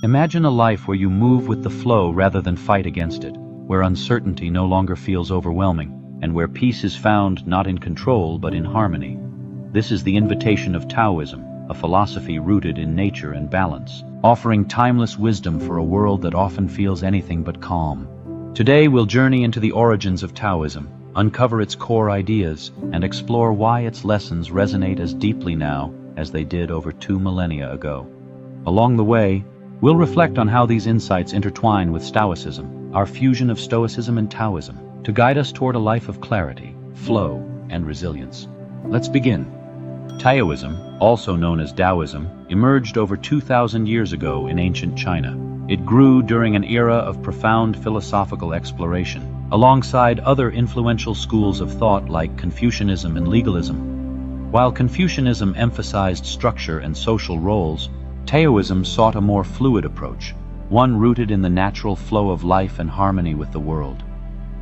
Imagine a life where you move with the flow rather than fight against it, where uncertainty no longer feels overwhelming, and where peace is found not in control but in harmony. This is the invitation of Taoism, a philosophy rooted in nature and balance, offering timeless wisdom for a world that often feels anything but calm. Today we'll journey into the origins of Taoism, uncover its core ideas, and explore why its lessons resonate as deeply now as they did over 2 millennia ago. Along the way, we'll reflect on how these insights intertwine with Stoicism, our fusion of Stoicism and Taoism, to guide us toward a life of clarity, flow, and resilience. Let's begin. Taoism, also known as Taoism, emerged over 2,000 years ago in ancient China. It grew during an era of profound philosophical exploration, alongside other influential schools of thought like Confucianism and legalism. While Confucianism emphasized structure and social roles, Taoism sought a more fluid approach, one rooted in the natural flow of life and harmony with the world.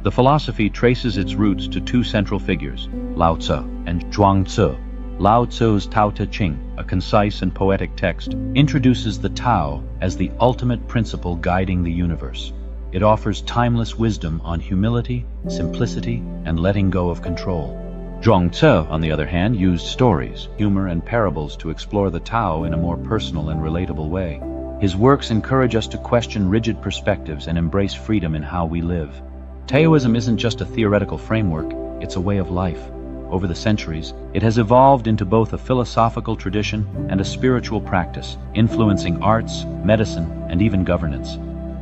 The philosophy traces its roots to 2 central figures, Lao Tzu and Zhuang Tzu. Lao Tzu's Tao Te Ching, a concise and poetic text, introduces the Tao as the ultimate principle guiding the universe. It offers timeless wisdom on humility, simplicity, and letting go of control. Zhuang Tzu, on the other hand, used stories, humor, and parables to explore the Tao in a more personal and relatable way. His works encourage us to question rigid perspectives and embrace freedom in how we live. Taoism isn't just a theoretical framework, it's a way of life. Over the centuries, it has evolved into both a philosophical tradition and a spiritual practice, influencing arts, medicine, and even governance.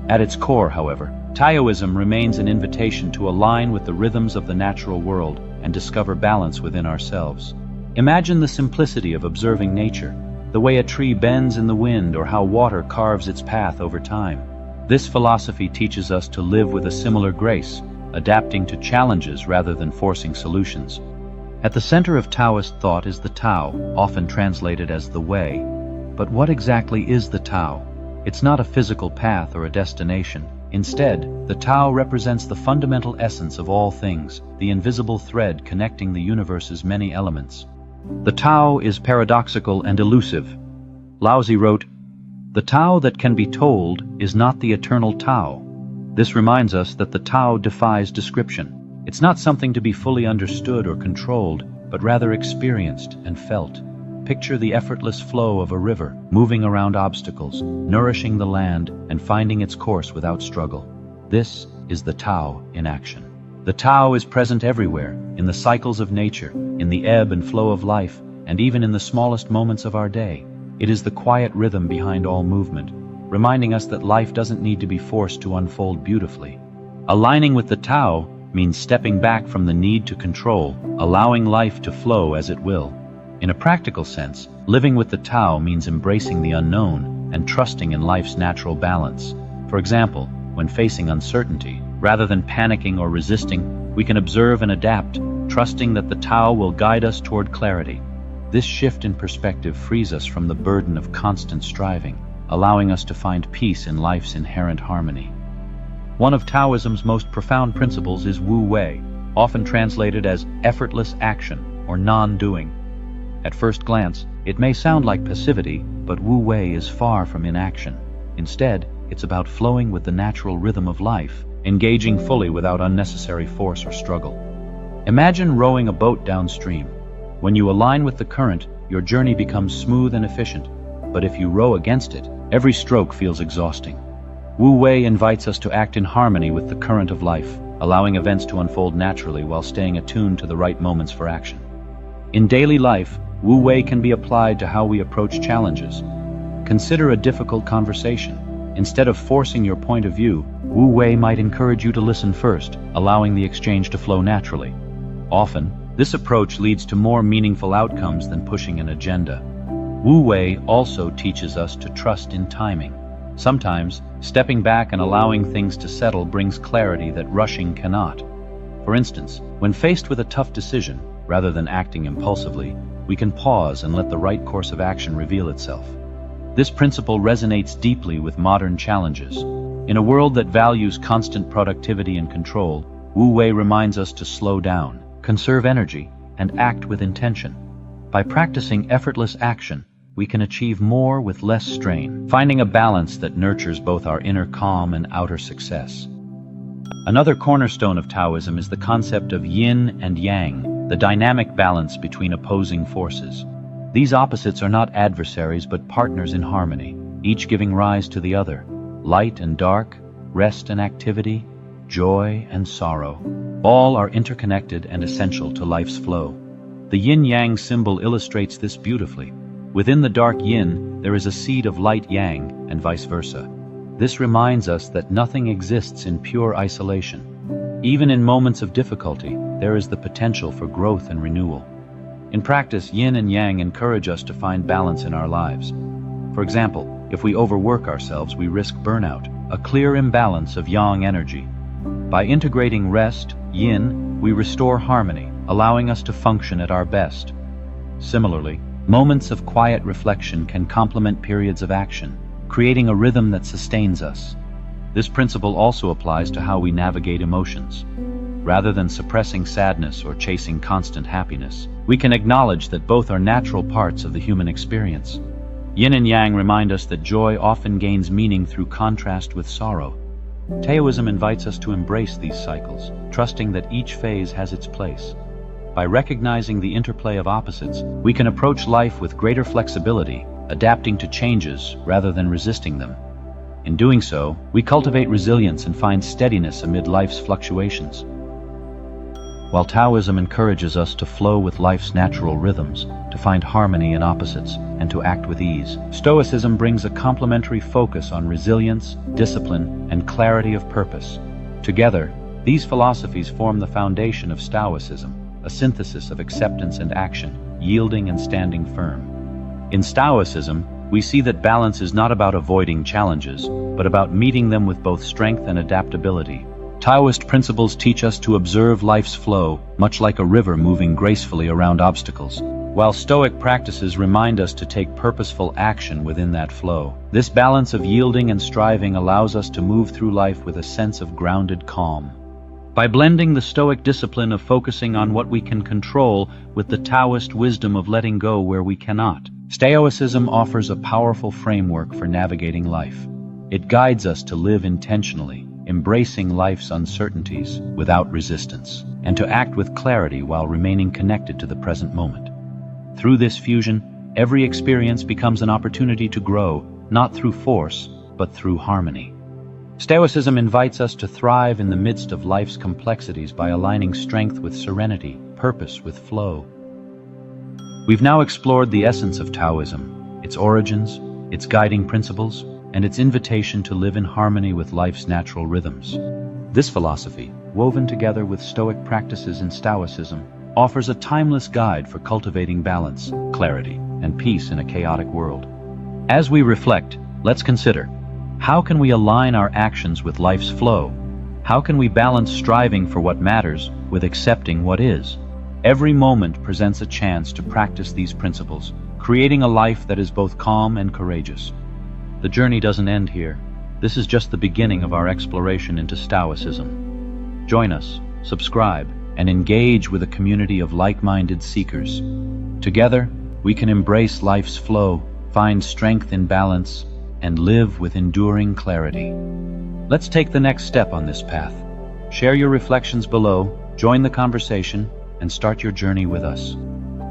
At its core, however, Taoism remains an invitation to align with the rhythms of the natural world and discover balance within ourselves. Imagine the simplicity of observing nature, the way a tree bends in the wind or how water carves its path over time. This philosophy teaches us to live with a similar grace, adapting to challenges rather than forcing solutions. At the center of Taoist thought is the Tao, often translated as the way. But what exactly is the Tao? It's not a physical path or a destination. Instead, the Tao represents the fundamental essence of all things, the invisible thread connecting the universe's many elements. The Tao is paradoxical and elusive. Laozi wrote, "The Tao that can be told is not the eternal Tao." This reminds us that the Tao defies description. It's not something to be fully understood or controlled, but rather experienced and felt. Picture the effortless flow of a river, moving around obstacles, nourishing the land, and finding its course without struggle. This is the Tao in action. The Tao is present everywhere, in the cycles of nature, in the ebb and flow of life, and even in the smallest moments of our day. It is the quiet rhythm behind all movement, reminding us that life doesn't need to be forced to unfold beautifully. Aligning with the Tao means stepping back from the need to control, allowing life to flow as it will. In a practical sense, living with the Tao means embracing the unknown and trusting in life's natural balance. For example, when facing uncertainty, rather than panicking or resisting, we can observe and adapt, trusting that the Tao will guide us toward clarity. This shift in perspective frees us from the burden of constant striving, allowing us to find peace in life's inherent harmony. One of Taoism's most profound principles is Wu Wei, often translated as effortless action or non-doing. At first glance, it may sound like passivity, but Wu Wei is far from inaction. Instead, it's about flowing with the natural rhythm of life, engaging fully without unnecessary force or struggle. Imagine rowing a boat downstream. When you align with the current, your journey becomes smooth and efficient. But if you row against it, every stroke feels exhausting. Wu Wei invites us to act in harmony with the current of life, allowing events to unfold naturally while staying attuned to the right moments for action. In daily life, Wu Wei can be applied to how we approach challenges. Consider a difficult conversation. Instead of forcing your point of view, Wu Wei might encourage you to listen first, allowing the exchange to flow naturally. Often, this approach leads to more meaningful outcomes than pushing an agenda. Wu Wei also teaches us to trust in timing. Sometimes, stepping back and allowing things to settle brings clarity that rushing cannot. For instance, when faced with a tough decision, rather than acting impulsively, we can pause and let the right course of action reveal itself. This principle resonates deeply with modern challenges. In a world that values constant productivity and control, Wu Wei reminds us to slow down, conserve energy, and act with intention. By practicing effortless action, we can achieve more with less strain, finding a balance that nurtures both our inner calm and outer success. Another cornerstone of Taoism is the concept of yin and yang, the dynamic balance between opposing forces. These opposites are not adversaries but partners in harmony, each giving rise to the other. Light and dark, rest and activity, joy and sorrow, all are interconnected and essential to life's flow. The yin-yang symbol illustrates this beautifully. Within the dark yin, there is a seed of light yang, and vice versa. This reminds us that nothing exists in pure isolation. Even in moments of difficulty, there is the potential for growth and renewal. In practice, yin and yang encourage us to find balance in our lives. For example, if we overwork ourselves, we risk burnout, a clear imbalance of yang energy. By integrating rest, yin, we restore harmony, allowing us to function at our best. Similarly, moments of quiet reflection can complement periods of action, creating a rhythm that sustains us. This principle also applies to how we navigate emotions. Rather than suppressing sadness or chasing constant happiness, we can acknowledge that both are natural parts of the human experience. Yin and yang remind us that joy often gains meaning through contrast with sorrow. Taoism invites us to embrace these cycles, trusting that each phase has its place. By recognizing the interplay of opposites, we can approach life with greater flexibility, adapting to changes rather than resisting them. In doing so, we cultivate resilience and find steadiness amid life's fluctuations. While Taoism encourages us to flow with life's natural rhythms, to find harmony in opposites, and to act with ease, Stoicism brings a complementary focus on resilience, discipline, and clarity of purpose. Together, these philosophies form the foundation of Staoicism, a synthesis of acceptance and action, yielding and standing firm. In Staoicism, we see that balance is not about avoiding challenges, but about meeting them with both strength and adaptability. Taoist principles teach us to observe life's flow, much like a river moving gracefully around obstacles, while Stoic practices remind us to take purposeful action within that flow. This balance of yielding and striving allows us to move through life with a sense of grounded calm. By blending the Stoic discipline of focusing on what we can control with the Taoist wisdom of letting go where we cannot, Stoicism offers a powerful framework for navigating life. It guides us to live intentionally, embracing life's uncertainties without resistance, and to act with clarity while remaining connected to the present moment. Through this fusion, every experience becomes an opportunity to grow, not through force, but through harmony. Stoicism invites us to thrive in the midst of life's complexities by aligning strength with serenity, purpose with flow. We've now explored the essence of Taoism, its origins, its guiding principles, and its invitation to live in harmony with life's natural rhythms. This philosophy, woven together with Stoic practices in Stoicism, offers a timeless guide for cultivating balance, clarity, and peace in a chaotic world. As we reflect, let's consider, how can we align our actions with life's flow? How can we balance striving for what matters with accepting what is? Every moment presents a chance to practice these principles, creating a life that is both calm and courageous. The journey doesn't end here. This is just the beginning of our exploration into Stoicism. Join us, subscribe, and engage with a community of like-minded seekers. Together, we can embrace life's flow, find strength in balance, and live with enduring clarity. Let's take the next step on this path. Share your reflections below, join the conversation, and start your journey with us.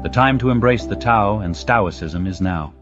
The time to embrace the Tao and Stoicism is now.